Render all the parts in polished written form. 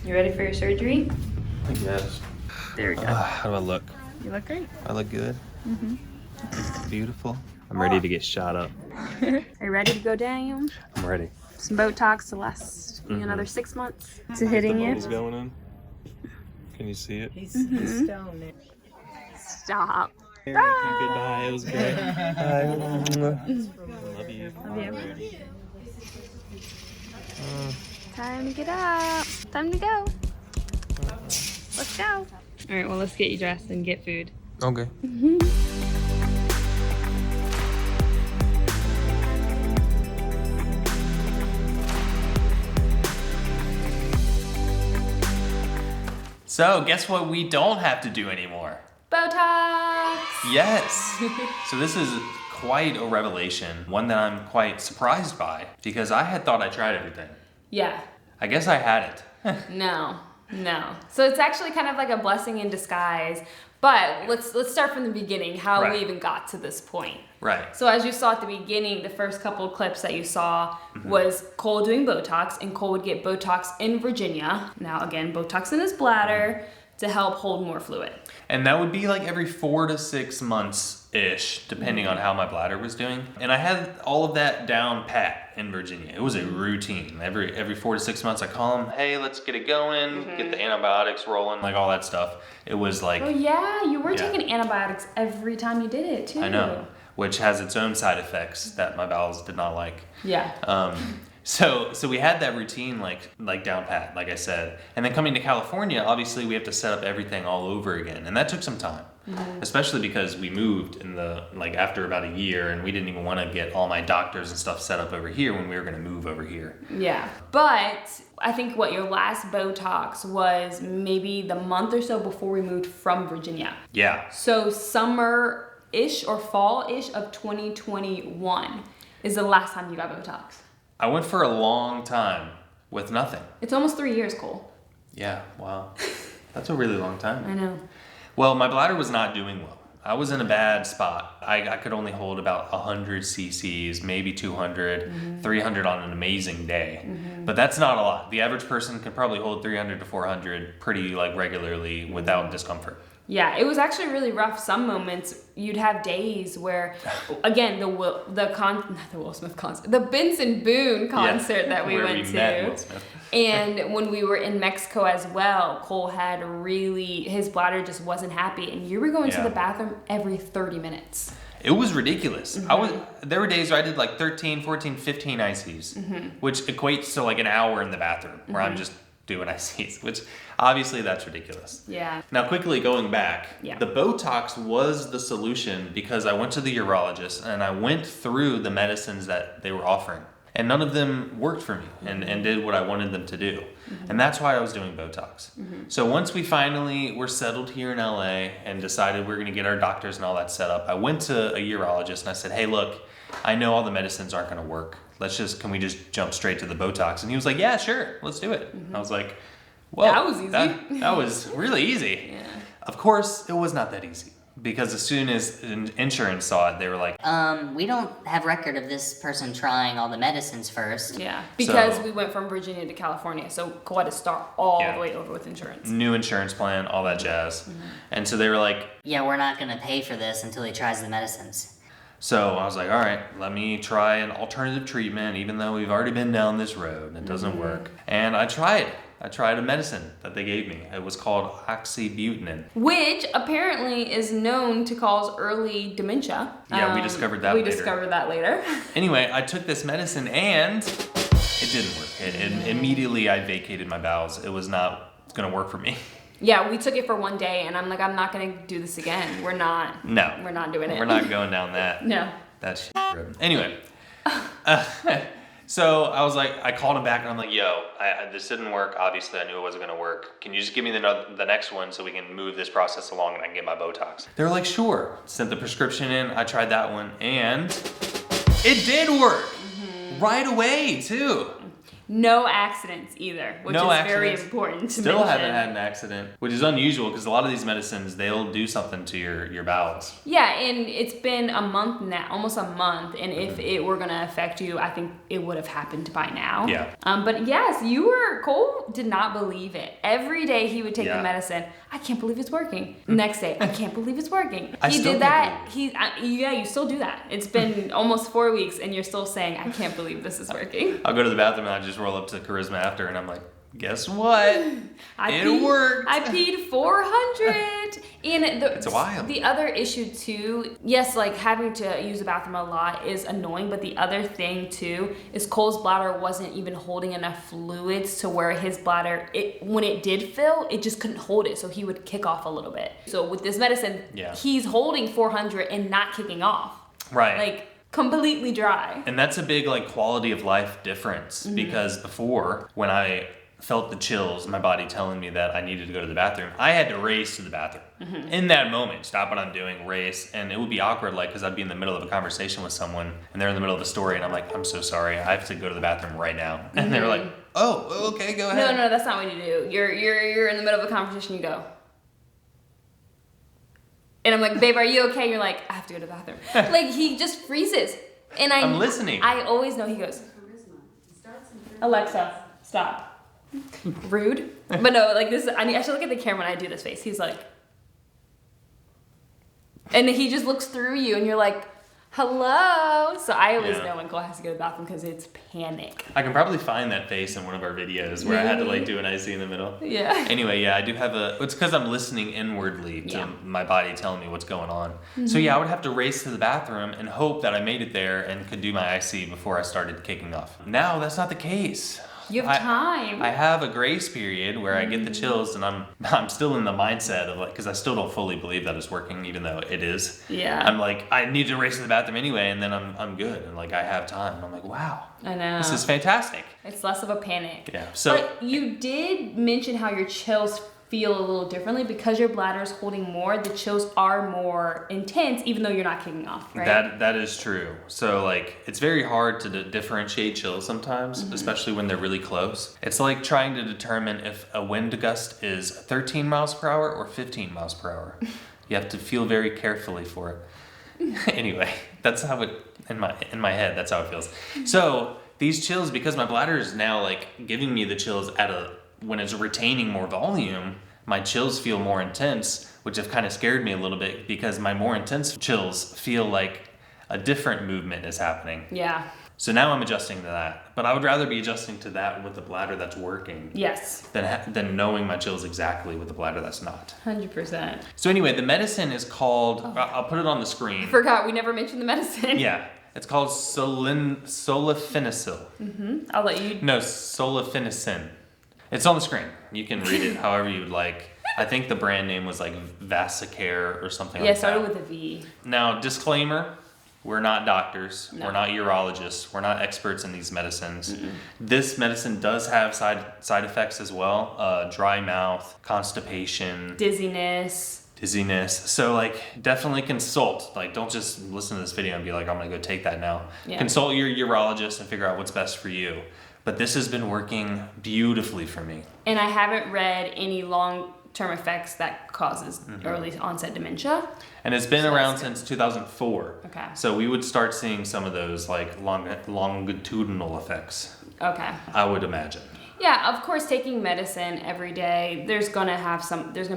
You ready for your surgery? I guess. There we go. How do I look? You look great. I look good. Beautiful. I'm ready to get shot up. Are you ready to go down? I'm ready. Some Botox to last me another 6 months. Is it hitting you? Going in. Can you see it? He's stoned. Stop. Goodbye. It was great. Bye. Love you. Love you. Time to get up. Time to go. Let's go. All right, well, let's get you dressed and get food. Okay. So, guess what we don't have to do anymore? Botox! Yes! So this is quite a revelation, one that I'm quite surprised by, because I had thought I tried everything. Yeah. I guess I hadn't. No. So it's actually kind of like a blessing in disguise. But let's start from the beginning, how we even got to this point. Right. So as you saw at the beginning, the first couple of clips that you saw was Cole doing Botox, and Cole would get Botox in Virginia. Now again, Botox in his bladder to help hold more fluid. And that would be like every 4 to 6 months-ish, depending on how my bladder was doing. And I had all of that down pat in Virginia. It was a routine. Every 4 to 6 months, I call them, hey, let's get it going, get the antibiotics rolling, like all that stuff. It was like... Oh yeah, you were taking antibiotics every time you did it too. I know, which has its own side effects that my bowels did not like. Yeah. So we had that routine like down pat, like I said. And then coming to California, obviously we have to set up everything all over again. And that took some time, especially because we moved in after about a year, and we didn't even want to get all my doctors and stuff set up over here when we were going to move over here. Yeah. But I think your last Botox was maybe the month or so before we moved from Virginia. Yeah. So summer-ish or fall-ish of 2021 is the last time you got Botox. I went for a long time with nothing. It's almost 3 years, Cole. Yeah, wow. That's a really long time. I know. Well, my bladder was not doing well. I was in a bad spot. I could only hold about 100 cc's, maybe 200, 300 on an amazing day. But that's not a lot. The average person can probably hold 300 to 400 pretty regularly without discomfort. Yeah, it was actually really rough. Some moments you'd have days where, again, the Benson Boone concert that we went to, and when we were in Mexico as well, Cole had his bladder just wasn't happy, and you were going to the bathroom every 30 minutes. It was ridiculous. There were days where I did 13, 14, 15 ICs, which equates to an hour in the bathroom where I'm just doing ICs, which obviously that's ridiculous. Yeah. Now quickly going back, the Botox was the solution because I went to the urologist and I went through the medicines that they were offering, and none of them worked for me and did what I wanted them to do. And that's why I was doing Botox. So once we finally were settled here in LA and decided we were gonna get our doctors and all that set up, I went to a urologist and I said, hey, look, I know all the medicines aren't gonna work. Can we just jump straight to the Botox? And he was like, yeah, sure, let's do it. I was like, well, that was easy. That was really easy. Yeah. Of course, it was not that easy, because as soon as insurance saw it, they were like, we don't have record of this person trying all the medicines first. Yeah, because we went from Virginia to California, so Cole had to start all the way over with insurance. New insurance plan, all that jazz. And so they were like, yeah, we're not going to pay for this until he tries the medicines. So I was like, all right, let me try an alternative treatment, even though we've already been down this road. It doesn't work. And I tried a medicine that they gave me. It was called oxybutynin. Which apparently is known to cause early dementia. Yeah, we discovered that later. We discovered that later. Anyway, I took this medicine and it didn't work. Immediately I vacated my bowels. It was not going to work for me. Yeah, we took it for one day, and I'm like, I'm not going to do this again. We're not. No. We're not doing it. We're not going down that. No. That shit. Anyway. So I was like, I called him back, and I'm like, yo, this didn't work. Obviously, I knew it wasn't going to work. Can you just give me the next one so we can move this process along and I can get my Botox? They were like, sure. Sent the prescription in. I tried that one, and it did work. Right away, too. No accidents either, which is very important to mention. Still haven't had an accident, which is unusual because a lot of these medicines, they'll do something to your bowels. Yeah, and it's been a month now, almost a month, and if it were going to affect you, I think it would have happened by now. Yeah. But yes, you were Cole did not believe it. Every day he would take the medicine. I can't believe it's working. Next day, I can't believe it's working. He did that. You still do that. It's been almost 4 weeks and you're still saying, I can't believe this is working. I'll go to the bathroom and I just roll up to Charisma after and I'm like, guess what? It worked. I peed 400. And it's wild. The other issue too, yes, like having to use the bathroom a lot is annoying, but the other thing too is Cole's bladder wasn't even holding enough fluids to where his bladder, when it did fill, it just couldn't hold it, so he would kick off a little bit. So with this medicine, he's holding 400 and not kicking off. Right. Like completely dry. And that's a big like quality of life difference because before, when I felt the chills, my body telling me that I needed to go to the bathroom, I had to race to the bathroom. In that moment, stop what I'm doing, race, and it would be awkward, like, because I'd be in the middle of a conversation with someone, and they're in the middle of a story, and I'm like, I'm so sorry, I have to go to the bathroom right now. And they're like, oh, okay, go ahead. No, that's not what you do. You're in the middle of a conversation, you go. And I'm like, babe, are you okay? And you're like, I have to go to the bathroom. Like, he just freezes. And I'm listening. I always know he goes, Alexa, stop. Rude. But no, like this, I should look at the camera when I do this face. He's like, and he just looks through you and you're like, hello. So I always know when Cole has to go to the bathroom because it's panic. I can probably find that face in one of our videos where I had to like do an IC in the middle. Yeah. Anyway, I do have it's because I'm listening inwardly to my body telling me what's going on. So I would have to race to the bathroom and hope that I made it there and could do my IC before I started kicking off. Now that's not the case. You have time. I have a grace period where I get the chills and I'm still in the mindset of like, because I still don't fully believe that it's working, even though it is. Yeah. I'm like, I need to race to the bathroom anyway, and then I'm good, and like I have time. And I'm like, wow. I know. This is fantastic. It's less of a panic. Yeah. So. But you did mention how your chills feel a little differently because your bladder is holding more. The chills are more intense, even though you're not kicking off, right? That is true. So like, it's very hard to differentiate chills sometimes, especially when they're really close. It's like trying to determine if a wind gust is 13 miles per hour or 15 miles per hour. You have to feel very carefully for it. Anyway, that's how it in my head. That's how it feels. So these chills, because my bladder is now like giving me the chills when it's retaining more volume, my chills feel more intense, which have kind of scared me a little bit because my more intense chills feel like a different movement is happening. Yeah. So now I'm adjusting to that. But I would rather be adjusting to that with the bladder that's working. Yes. Than knowing my chills exactly with the bladder that's not. 100%. So anyway, the medicine is called, I'll put it on the screen. I forgot, we never mentioned the medicine. Yeah. It's called solifenacil. I'll let you. No, solifenacin. It's on the screen. You can read it however you would like. I think the brand name was like Vasicare or something like that. Yeah, started with a V. Now, disclaimer, we're not doctors. No. We're not urologists. We're not experts in these medicines. This medicine does have side effects as well. Dry mouth, constipation. Dizziness. So like definitely consult. Like don't just listen to this video and be like, I'm gonna go take that now. Yeah. Consult your urologist and figure out what's best for you. But this has been working beautifully for me. And I haven't read any long-term effects that causes early onset dementia. And it's been around since 2004. Okay. So we would start seeing some of those like longitudinal effects. Okay. I would imagine. Yeah, of course, taking medicine every day, there's gonna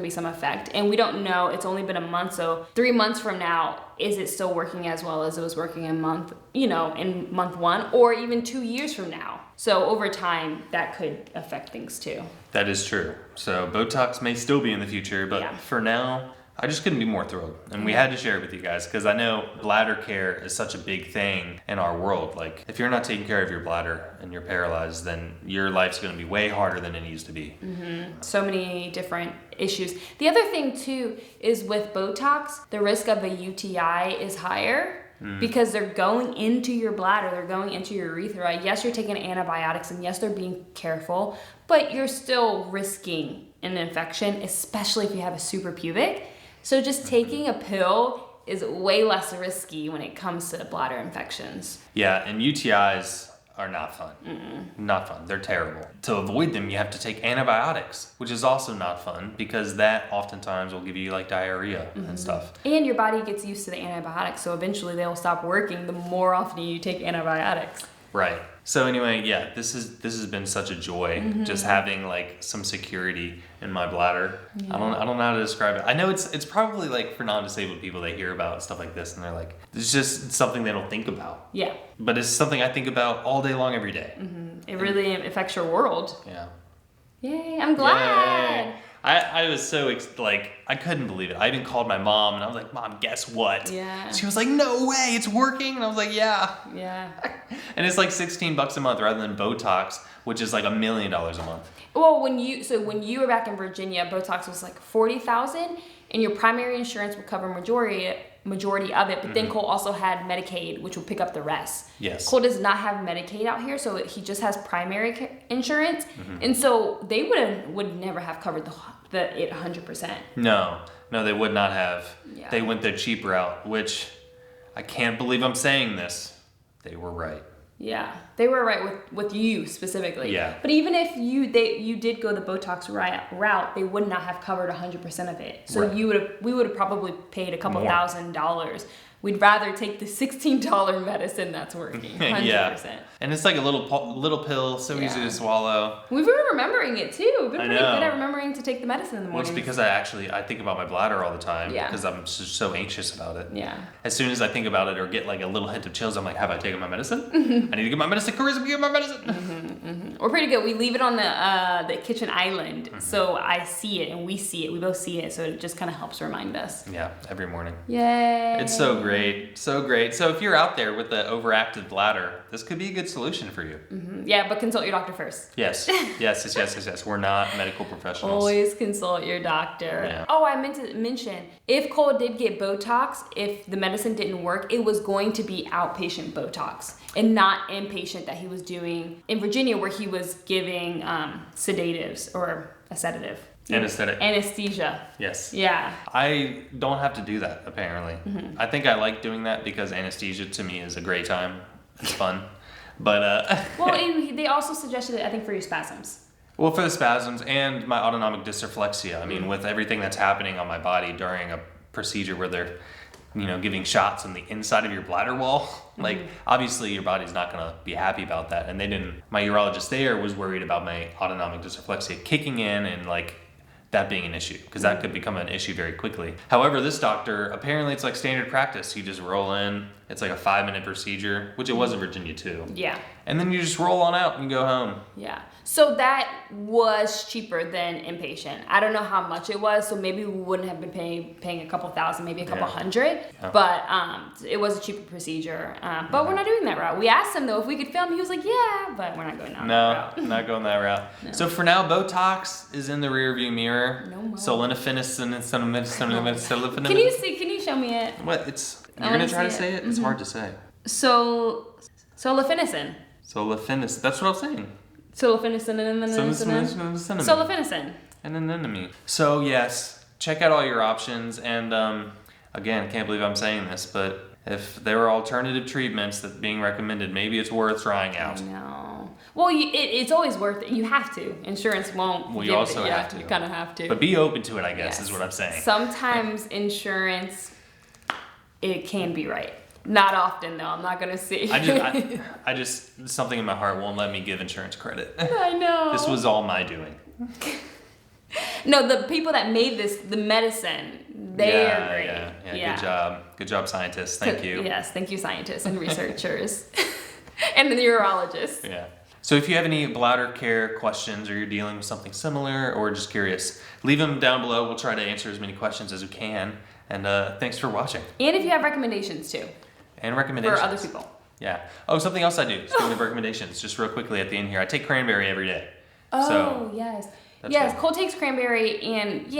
be some effect, and we don't know. It's only been a month, so 3 months from now, is it still working as well as it was working in month 1, or even 2 years from now? So over time, that could affect things too. That is true. So Botox may still be in the future, but for now, I just couldn't be more thrilled. And we had to share it with you guys because I know bladder care is such a big thing in our world. Like if you're not taking care of your bladder and you're paralyzed, then your life's going to be way harder than it used to be. So many different issues. The other thing too is with Botox, the risk of a UTI is higher. Because they're going into your bladder, they're going into your urethra. Yes, you're taking antibiotics and yes, they're being careful, but you're still risking an infection, especially if you have a suprapubic. So just taking a pill is way less risky when it comes to bladder infections. Yeah, and UTIs are not fun. Not fun. They're terrible. To avoid them, you have to take antibiotics, which is also not fun because that oftentimes will give you like diarrhea and stuff. And your body gets used to the antibiotics, so eventually they'll stop working the more often you take antibiotics. Right. So anyway, yeah, this has been such a joy, just having like some security in my bladder. Yeah. I don't know how to describe it. I know it's probably like for non-disabled people, they hear about stuff like this and they're like, it's just something they don't think about. Yeah. But it's something I think about all day long, every day. It really affects your world. Yeah. Yay! I'm glad. Yay. I was so I couldn't believe it. I even called my mom and I was like, Mom, guess what? Yeah. She was like, no way, it's working. And I was like, yeah. Yeah. And it's like $16 a month rather than Botox, which is like $1 million a month. Well, when you were back in Virginia, Botox was like $40,000, and your primary insurance would cover majority of it, but then Cole also had Medicaid, which would pick up the rest. Yes. Cole does not have Medicaid out here, so he just has primary insurance, and so they would never have covered it 100%. No, they would not have. Yeah. They went the cheap route, which I can't believe I'm saying this. They were right. Yeah, they were right with you specifically. Yeah. But even if you did go the Botox route, they would not have covered 100% of it. So we would have probably paid a couple $1,000. We'd rather take the $16 medicine that's working. 100%. Yeah. And it's like a little pill, so easy to swallow. We've been remembering it too. We've been pretty good at remembering to take the medicine in the morning. Well, it's because I think about my bladder all the time because I'm just so anxious about it. Yeah. As soon as I think about it or get like a little hint of chills, I'm like, have I taken my medicine? I need to get my medicine. Charisma, get my medicine. We're pretty good. We leave it on the kitchen island, so I see it and we see it. We both see it, so it just kind of helps remind us. Yeah, every morning. Yay. It's so great. So great. So if you're out there with the overactive bladder, this could be a good solution for you. Yeah, but consult your doctor first. Yes. We're not medical professionals. Always consult your doctor. Yeah. Oh, I meant to mention, if Cole did get Botox, if the medicine didn't work, it was going to be outpatient Botox and not inpatient that he was doing in Virginia, where he was giving sedatives or a sedative. Anesthesia. Yes. Yeah. I don't have to do that, apparently. I think I like doing that because anesthesia to me is a great time. It's fun. But well, they also suggested it, I think, for your spasms. Well, for the spasms and my autonomic dysreflexia. I mean, with everything that's happening on my body during a procedure where they're, giving shots on the inside of your bladder wall, like obviously your body's not gonna be happy about that. And my urologist there was worried about my autonomic dysreflexia kicking in and like that being an issue, because that could become an issue very quickly. However, this doctor, apparently it's like standard practice. You just roll in, it's like a 5-minute procedure, which it was in Virginia too. Yeah. And then you just roll on out and go home. Yeah. So that was cheaper than inpatient. I don't know how much it was, so maybe we wouldn't have been paying a couple $1,000, maybe a couple $100. Yeah. But it was a cheaper procedure. But we're not doing that route. We asked him though if we could film. He was like, yeah, but we're not going that route. No, not going that route. No. So for now, Botox is in the rearview mirror. No more. Solinifinicin and solinifinicin. Can you show me it? What? You're gonna try to say it? It's hard to say. Solifinicin. Solifinicin. That's what I'm saying. Solifinicin. So yes, check out all your options, and again, can't believe I'm saying this, but if there are alternative treatments that being recommended, maybe it's worth trying out. I know. Well, it's always worth it. You have to. Insurance won't. Well, you also have to. You kind of have to. But be open to it, I guess, is what I'm saying. Sometimes insurance, it can be right. Not often, though. I'm not gonna see. I just something in my heart won't let me give insurance credit. I know. This was all my doing. No, the people that made the medicine, they are great. Yeah. Good job, scientists. Thank you. Yes, thank you, scientists and researchers, and the neurologists. Yeah. So if you have any bladder care questions, or you're dealing with something similar, or just curious, leave them down below. We'll try to answer as many questions as we can. And thanks for watching. And if you have recommendations too. And recommendations. For other people. Yeah. Oh, something else I do. Speaking of recommendations, just real quickly at the end here, I take cranberry every day. Oh, yes. Yes, Cole takes cranberry, and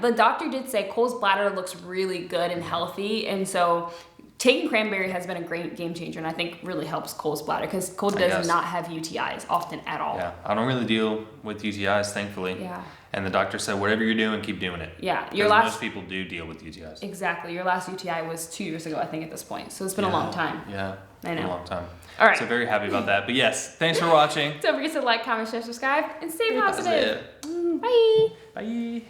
the doctor did say Cole's bladder looks really good and healthy, and so taking cranberry has been a great game changer, and I think really helps Cole's bladder, because Cole does not have UTIs often at all. Yeah, I don't really deal with UTIs, thankfully. Yeah. And the doctor said, whatever you're doing, keep doing it. Yeah. Most people do deal with UTIs. Exactly. Your last UTI was 2 years ago, I think, at this point. So it's been a long time. Yeah. I know. A long time. All right. So very happy about that. But yes, thanks for watching. Don't forget to like, comment, share, subscribe, and stay positive. Bye. Bye.